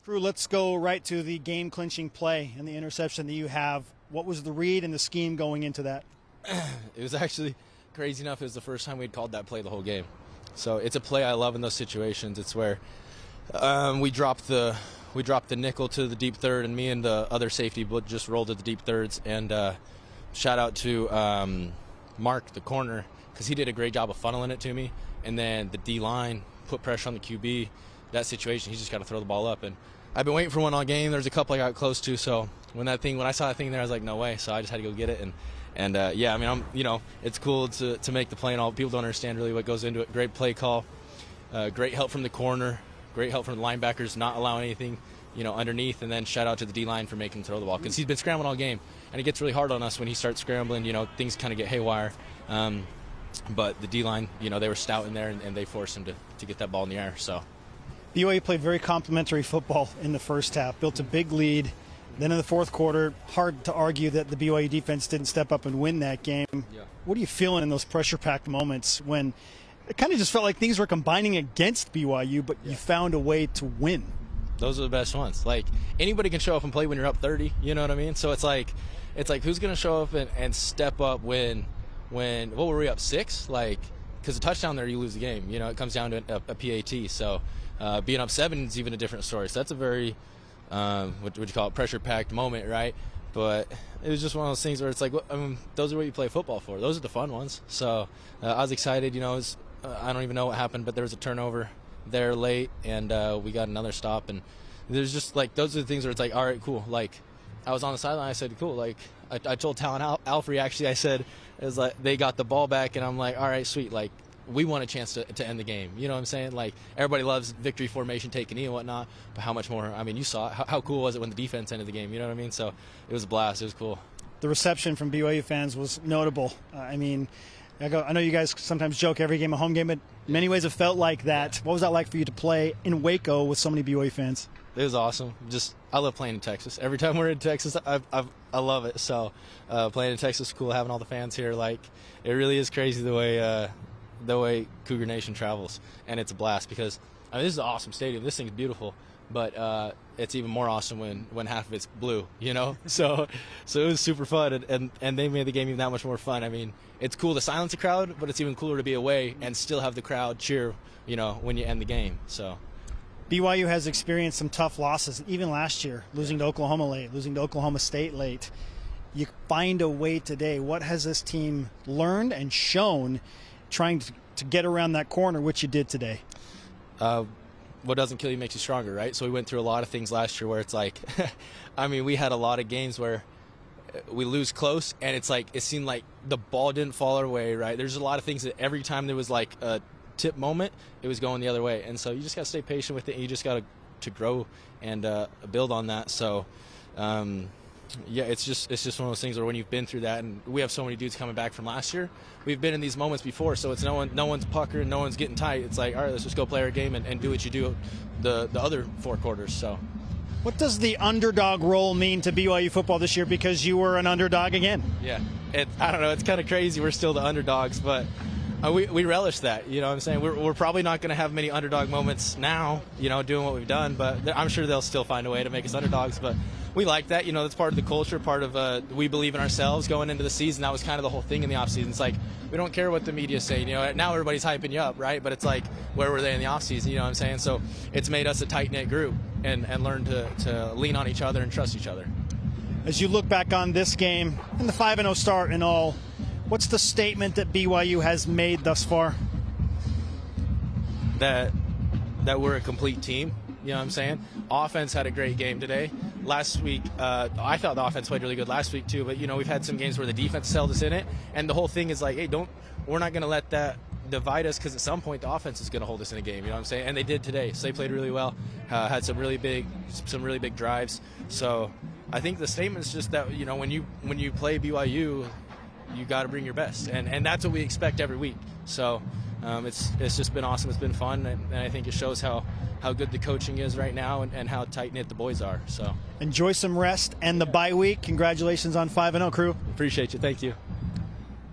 Crew, let's go right to the game-clinching play and the interception that you have. What was the read and the scheme going into that? It was actually crazy enough. It was the first time we'd called that play the whole game. So it's a play I love in those situations. It's where we dropped the nickel to the deep third, and me and the other safety just rolled to the deep thirds. And shout out to Mark, the corner, because he did a great job of funneling it to me. And then the D-line put pressure on the QB. That situation, he's just got to throw the ball up. And I've been waiting for one all game. There's a couple I got close to. So when I saw that thing there, I was like, no way. So I just had to go get it. And yeah, I mean, it's cool to make the play, and all people don't understand really what goes into it. Great play call, great help from the corner, great help from the linebackers, not allowing anything, underneath. And then shout out to the D-line for making him throw the ball, because he's been scrambling all game, and it gets really hard on us when he starts scrambling. Things kind of get haywire. But the D-line, they were stout in there, and they forced him to get that ball in the air. So BYU played very complimentary football in the first half, built a big lead. Then in the fourth quarter, hard to argue that the BYU defense didn't step up and win that game. Yeah. What are you feeling in those pressure-packed moments when it kind of just felt like things were combining against BYU, but you found a way to win? Those are the best ones. Like, anybody can show up and play when you're up 30, you know what I mean? So it's like who's going to show up and step up when what were we up 6? Like, because a touchdown there, you lose the game. It comes down to a PAT. So being up 7 is even a different story. So that's a very what would you call it, pressure-packed moment, right? But it was just one of those things where it's like, those are what you play football for. Those are the fun ones. So I was excited. I don't even know what happened, but there was a turnover there late, and we got another stop. And there's just, like, those are the things where it's like, all right, cool. Like, I was on the sideline. I said, cool. Like, I told Talon Alfrey, actually, I said, it was like they got the ball back, and I'm like, all right, sweet. Like, we want a chance to end the game. You know what I'm saying? Like, everybody loves victory formation, take a knee and whatnot, but how much more? I mean, you saw it. How cool was it when the defense ended the game? You know what I mean? So it was a blast. It was cool. The reception from BYU fans was notable. I know you guys sometimes joke every game a home game, but in many ways it felt like that. What was that like for you to play in Waco with so many BYU fans? It was awesome. I love playing in Texas. Every time we're in Texas, I love it. So playing in Texas is cool, having all the fans here. Like, it really is crazy the way Cougar Nation travels, and it's a blast because this is an awesome stadium. This thing's beautiful, but it's even more awesome when half of it's blue, So it was super fun, and they made the game even that much more fun. I mean, it's cool to silence the crowd, but it's even cooler to be away and still have the crowd cheer, when you end the game. So BYU has experienced some tough losses, even last year, losing to Oklahoma late, losing to Oklahoma State late. You find a way today. What has this team learned and shown trying to get around that corner, which you did today? What doesn't kill you makes you stronger, right? So we went through a lot of things last year where it's like, we had a lot of games where we lose close, and it's like it seemed like the ball didn't fall our way, right? There's a lot of things that every time there was like a tip moment, it was going the other way. And so you just got to stay patient with it, and you just got to grow and build on that. So yeah, it's just one of those things where when you've been through that, and we have so many dudes coming back from last year, we've been in these moments before, so it's no one's puckering, no one's getting tight. It's like, all right, let's just go play our game and do what you do the other 4 quarters. So what does the underdog role mean to BYU football this year, because you were an underdog again? Yeah, I don't know, it's kind of crazy. We're still the underdogs, but we relish that. You know what I'm saying? We're probably not going to have many underdog moments now, doing what we've done, but I'm sure they'll still find a way to make us underdogs. But we like that. That's part of the culture, part of we believe in ourselves going into the season. That was kind of the whole thing in the offseason. It's like, we don't care what the media's saying. Now everybody's hyping you up, right? But it's like, where were they in the offseason? You know what I'm saying? So it's made us a tight-knit group and learn to lean on each other and trust each other. As you look back on this game and the 5-0 start and all, what's the statement that BYU has made thus far? That we're a complete team. You know what I'm saying? Offense had a great game today. Last week, I thought the offense played really good last week too, but we've had some games where the defense held us in it, and the whole thing is like, hey, we're not going to let that divide us, because at some point the offense is going to hold us in a game. You know what I'm saying? And they did today. So they played really well. Had some really big drives. So I think the statement is just that when you play BYU, you got to bring your best, and that's what we expect every week. So it's just been awesome. It's been fun, and I think it shows how good the coaching is right now and how tight-knit the boys are. So enjoy some rest and the bye week. Congratulations on 5-0, Crew. Appreciate you. Thank you.